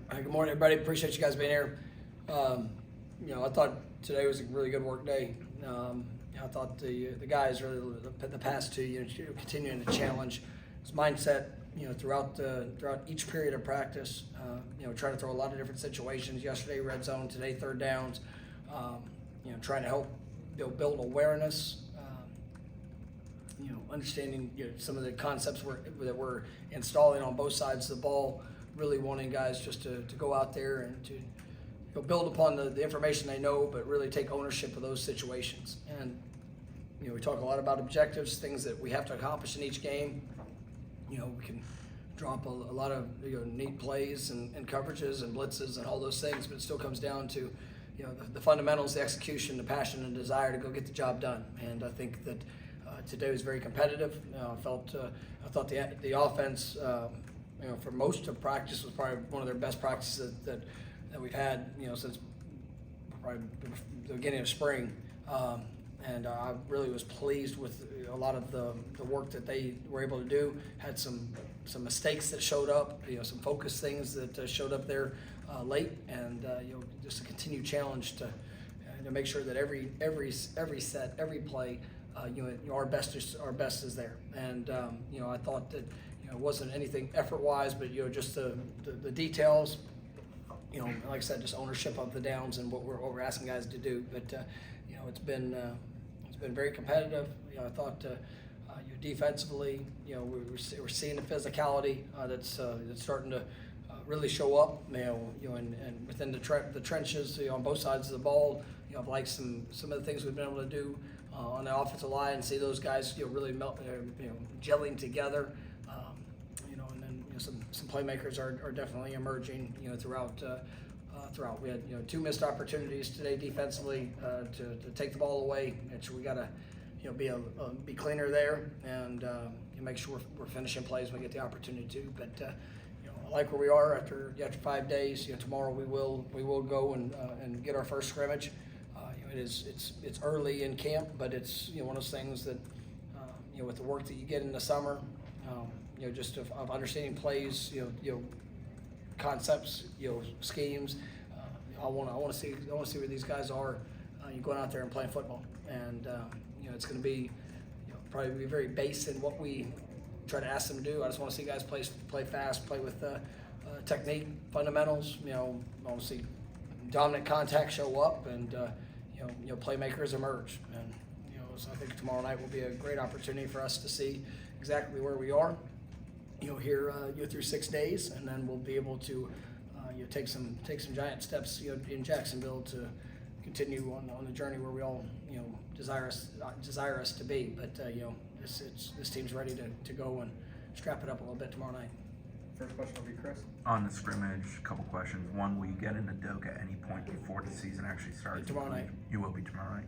Good morning, everybody. Appreciate you guys being here. I thought today was a really good work day. I thought the guys really the past two, continuing to challenge his mindset. Throughout each period of practice. Trying to throw a lot of different situations. Yesterday, red zone. Today, third downs. Trying to help build awareness. Understanding some of the concepts that we're installing on both sides of the ball. Really wanting guys just to go out there and to build upon the information they know, but really take ownership of those situations. And we talk a lot about objectives, things that we have to accomplish in each game. We can drop a lot of neat plays and coverages and blitzes and all those things, but it still comes down to the fundamentals, the execution, the passion and desire to go get the job done. And I think that today was very competitive. I thought the offense. For most of practice was probably one of their best practices that we've had, since probably the beginning of spring. And I really was pleased with a lot of the work that they were able to do. Had some mistakes that showed up, some focus things that showed up there late, and just a continued challenge to make sure that every set, every play, our best is there. And I thought that. It wasn't anything effort-wise, but just the details. Like I said, just ownership of the downs and what we're asking guys to do. But it's been very competitive. I thought defensively, we're seeing the physicality that's starting to really show up. And within the trenches, on both sides of the ball. I've liked some of the things we've been able to do on the offensive line and see those guys really gelling together. Some playmakers are definitely emerging. Throughout. We had 2 missed opportunities today defensively to take the ball away. And we got to be cleaner there and make sure we're finishing plays when we get the opportunity to. But I like where we are after 5 days. Tomorrow we will go and get our first scrimmage. It's early in camp, but it's one of those things that with the work that you get in the summer. Just of understanding plays, concepts, schemes. I want to see where these guys are. Going out there and playing football, and it's going to be probably be very base in what we try to ask them to do. I just want to see guys play fast, play with technique, fundamentals. I want to see dominant contact show up, and playmakers emerge. And so I think tomorrow night will be a great opportunity for us to see exactly where we are. Here through 6 days, and then we'll be able to take some giant steps in Jacksonville to continue on the journey where we all desire us to be. But this team's ready to go and strap it up a little bit tomorrow night. First question will be Chris. On the scrimmage, a couple questions. One, will you get into Doak at any point before the season actually starts? Tomorrow night. You will be tomorrow night.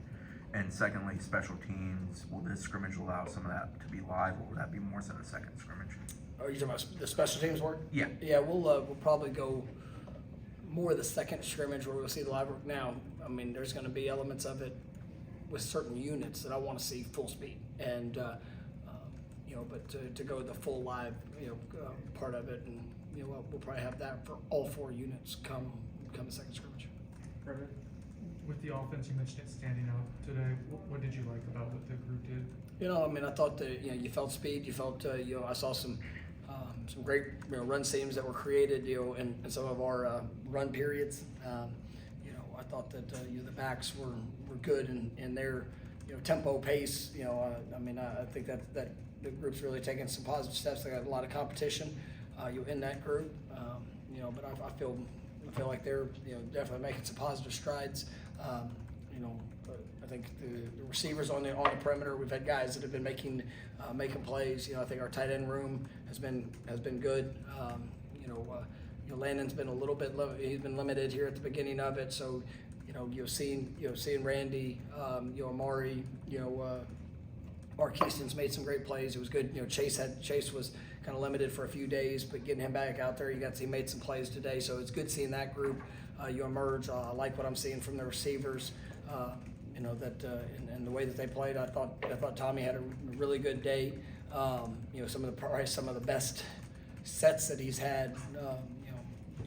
And secondly, special teams, will this scrimmage allow some of that to be live, or will that be more so the second scrimmage? Are you talking about the special teams work? Yeah. Yeah, we'll probably go more of the second scrimmage where we'll see the live work. Now, I mean, there's going to be elements of it with certain units that I want to see full speed, and but to go the full live, part of it, and we'll probably have that for all 4 units come the second scrimmage. Perfect. With the offense, you mentioned it standing out today. What did you like about what the group did? I thought that you felt speed. You felt I saw some great run seams that were created in some of our run periods. I thought that the backs were good in their tempo, pace. I think that the group's really taken some positive steps. They got a lot of competition in that group. But I feel like they're definitely making some positive strides. I think the receivers on the perimeter, we've had guys that have been making plays. I think our tight end room has been good. Landon's been a little bit he's been limited here at the beginning of it. So seeing Randy, Amari, Mark Houston's made some great plays. It was good. Chase was kind of limited for a few days, but getting him back out there, he made some plays today. So it's good seeing that group emerge. I like what I'm seeing from the receivers. And the way that they played, I thought Tommy had a really good day. Some of the best sets that he's had.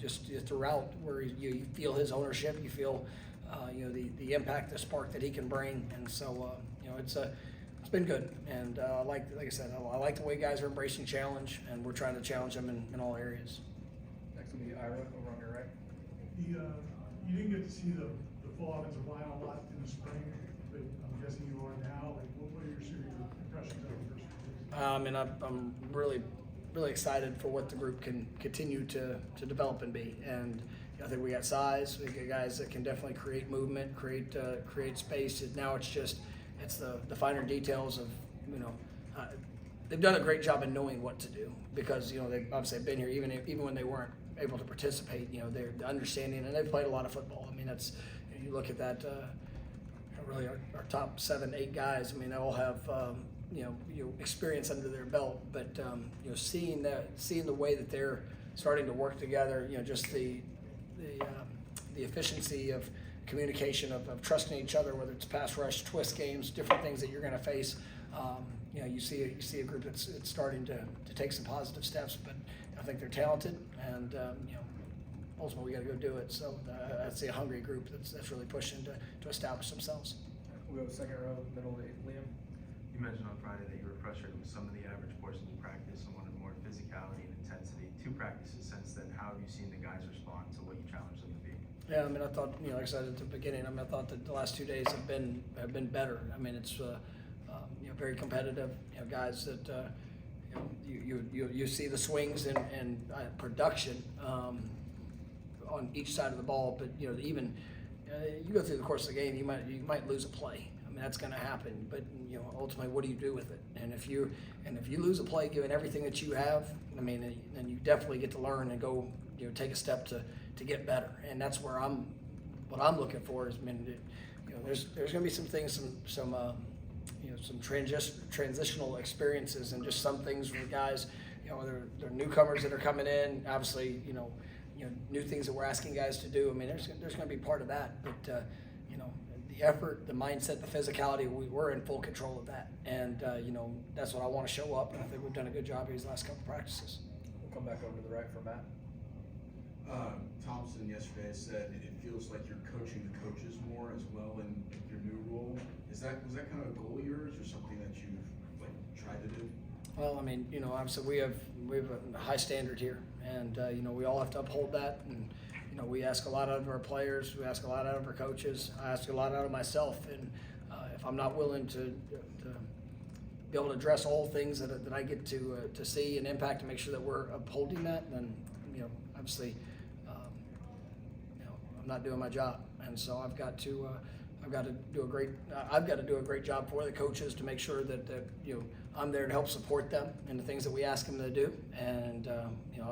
just throughout, where you feel his ownership, you feel the impact, the spark that he can bring, and so it's been good, and like I said, I like the way guys are embracing challenge, and we're trying to challenge them in all areas. Next will be Ira over on your right. You didn't get to see the full offensive line a lot in the spring, but I'm guessing you are now. Like, what are your impressions of the first few days? And I'm really excited for what the group can continue to develop and be. And I think we got size. We got guys that can definitely create movement, create space. Now it's the finer details of they've done a great job in knowing what to do, because they've obviously been here even when they weren't able to participate. They're understanding, and they've played a lot of football. I mean, that's, you look at that. Really, our top 7-8 guys. I mean, they all have experience under their belt, but seeing the way that they're starting to work together, just the efficiency of communication, of trusting each other, whether it's pass rush, twist games, different things that you're going to face. You see a group that's starting to take some positive steps, but I think they're talented, and ultimately we got to go do it. So I'd say a hungry group that's really pushing to establish themselves. We'll go second row, middle to Liam. You mentioned on Friday that you were frustrated with some of the average portions of practice and wanted more physicality and intensity. 2 practices since then, how have you seen the guys respond to what you challenged them to be? Yeah, I mean, I thought, like I said at the beginning, I thought that the last 2 days have been better. I mean, it's very competitive. Guys that you see the swings and production on each side of the ball, but even you go through the course of the game, you might lose a play. I mean, that's going to happen, but ultimately, what do you do with it? And if you lose a play, given everything that you have, I mean, then you definitely get to learn and go take a step to get better. And that's where what I'm looking for is, I mean, there's going to be some things, some transitional experiences, and just some things where guys, they're newcomers that are coming in. Obviously, new things that we're asking guys to do. I mean, there's going to be part of that, but the effort, the mindset, the physicality, we're in full control of that, and that's what I want to show up. And I think we've done a good job these last couple practices. We'll come back over to the right for Matt. Thompson yesterday said it feels like you're coaching the coaches more as well in your new role. Was that kind of a goal of yours, or something that you've tried to do? Well, I mean, obviously we have a high standard here, and we all have to uphold that. And we ask a lot out of our players, we ask a lot out of our coaches. I ask a lot out of myself, and if I'm not willing to be able to address all things that I get to see and impact and make sure that we're upholding that, then obviously I'm not doing my job. And so I've got to do a great job for the coaches to make sure that I'm there to help support them in the things that we ask them to do. And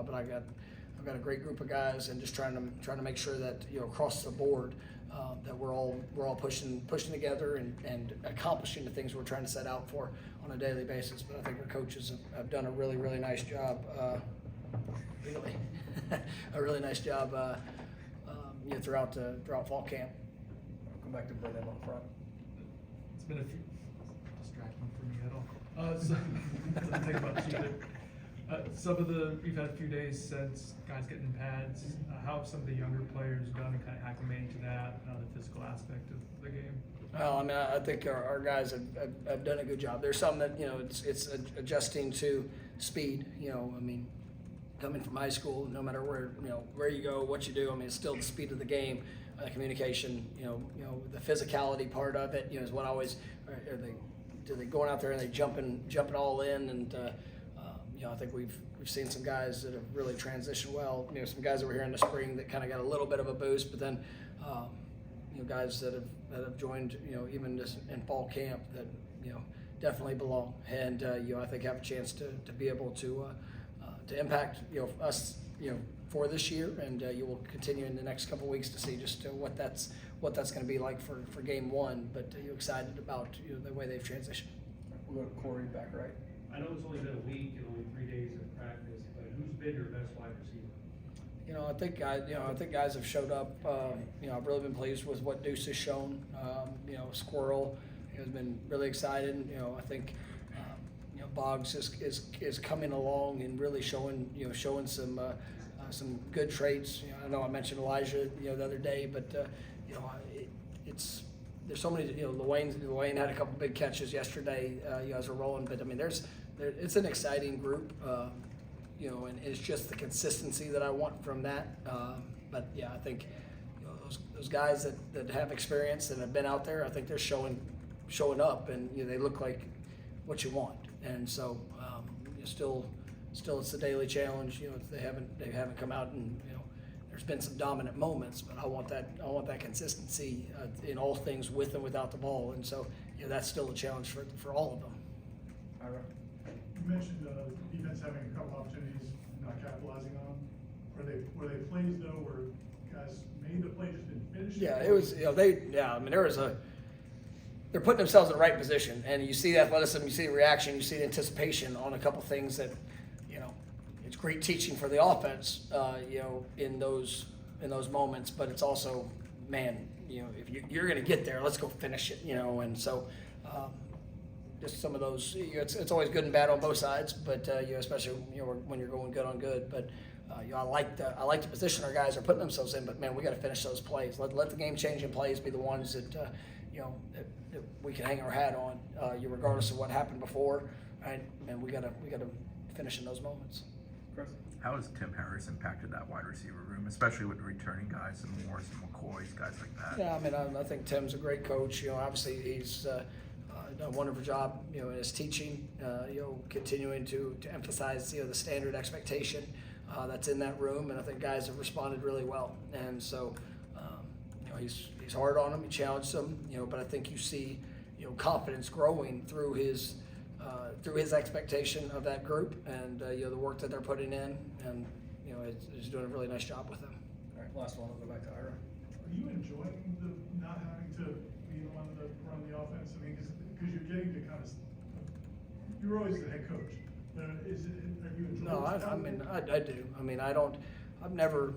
but I've got a great group of guys, and just trying to make sure that across the board that we're all pushing together and accomplishing the things we're trying to set out for on a daily basis. But I think our coaches have done a really nice job. Really, a really nice job throughout fall camp. We'll come back to Brendan on the front. It's been a few, distracting for me at all. So, doesn't take much either. We've had a few days since guys getting pads. How have some of the younger players done in kind of acclimating to that, the physical aspect of the game? Well, I mean, I think our guys have done a good job. There's some that it's adjusting to speed. I mean, coming from high school, no matter where you go, what you do, I mean, it's still the speed of the game, communication. The physicality part of it. Is what I always do they going out there and they jumping all in, and I think we've seen some guys that have really transitioned well. Some guys that were here in the spring that kind of got a little bit of a boost, but then guys that have joined even just in fall camp that definitely belong, and I think have a chance to be able to impact us for this year, and you will continue in the next couple of weeks to see just what that's going to be like for game 1. But you're excited about the way they've transitioned. We'll go to Corey back right. I know it's only been a week and only 3 days of practice, but who's been your best wide receiver? I think guys have showed up. I've really been pleased with what Deuce has shown. Squirrel has been really excited. I think Boggs is coming along and really showing some some good traits. I know I mentioned Elijah, the other day, but there's so many. Luane had a couple big catches yesterday. You guys were rolling, but I mean, it's an exciting group. And it's just the consistency that I want from that. But yeah, I think those guys that have experience and have been out there, I think they're showing up, and they look like what you want. And so still it's the daily challenge. They haven't come out, and there's been some dominant moments, but I want that consistency in all things with and without the ball. And so that's still a challenge for all of them. Ira? You mentioned defense having a couple opportunities, not capitalizing on them. Were they plays though where guys made the play, just didn't finish it? Yeah, it was. They're putting themselves in the right position, and you see the athleticism, you see the reaction, you see the anticipation on a couple things that, it's great teaching for the offense, in those moments. But it's also, man, if you're going to get there, let's go finish it, and so. Just some of those, it's always good and bad on both sides, but especially when you're going good on good. But I like the position our guys are putting themselves in. But man, we got to finish those plays. Let the game changing plays be the ones that that we can hang our hat on, regardless of what happened before. Right? And we got to finish in those moments. Chris? How has Tim Harris impacted that wide receiver room, especially with returning guys and Morris and McCoys, guys like that? Yeah, I mean, I think Tim's a great coach. Obviously he's done a wonderful job, in his teaching. Continuing to emphasize, the standard expectation that's in that room, and I think guys have responded really well. And so, he's hard on them, he challenged them, but I think you see, confidence growing through his expectation of that group, and the work that they're putting in, and he's doing a really nice job with them. All right, last one, we'll go back to Ira. Are you enjoying the not having to be the one to run the offense? I mean, because you're getting to kind of, you're always the head coach. But are you enjoying? No, I do. I mean, I've never,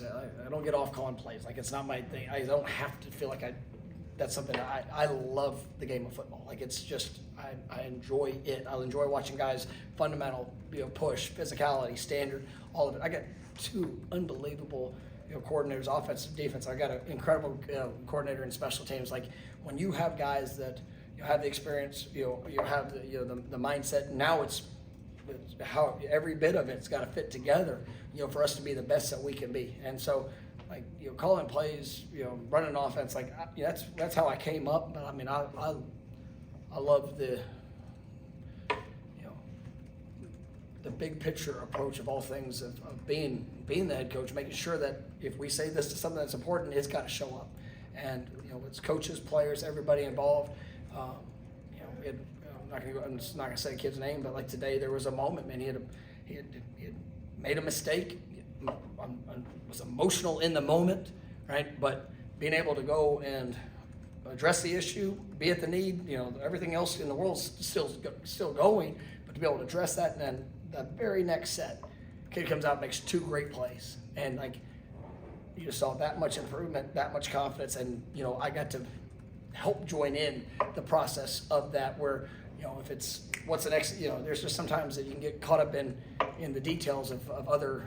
I don't get off calling plays. Like, it's not my thing. I don't have to feel like that's something I love the game of football. Like, it's just, I enjoy it. I'll enjoy watching guys fundamental, push, physicality, standard, all of it. I got two unbelievable coordinators, offensive, defense. I got an incredible coordinator in special teams. Like, when you have guys that have the experience, you have the mindset. Now it's how every bit of it's got to fit together, for us to be the best that we can be. And so, like, calling plays, running offense, like, that's how I came up. But I mean, I love the big picture approach of all things of being the head coach, making sure that if we say this is something that's important, it's got to show up. And it's coaches, players, everybody involved. I'm just not gonna say the kid's name, but like today there was a moment, man. He had made a mistake. Was emotional in the moment, right? But being able to go and address the issue, be at the need, everything else in the world's still going, but to be able to address that, and then the very next set, kid comes out and makes two great plays, and like you just saw that much improvement, that much confidence, and I got to help join in the process of that. Where if it's what's the next, there's just sometimes that you can get caught up in the details of other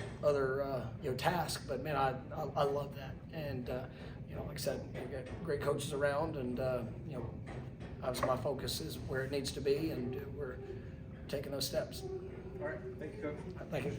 tasks. But man, I love that, and like I said, we got great coaches around, and obviously my focus is where it needs to be, and we're taking those steps. All right, thank you, Coach. Thank you.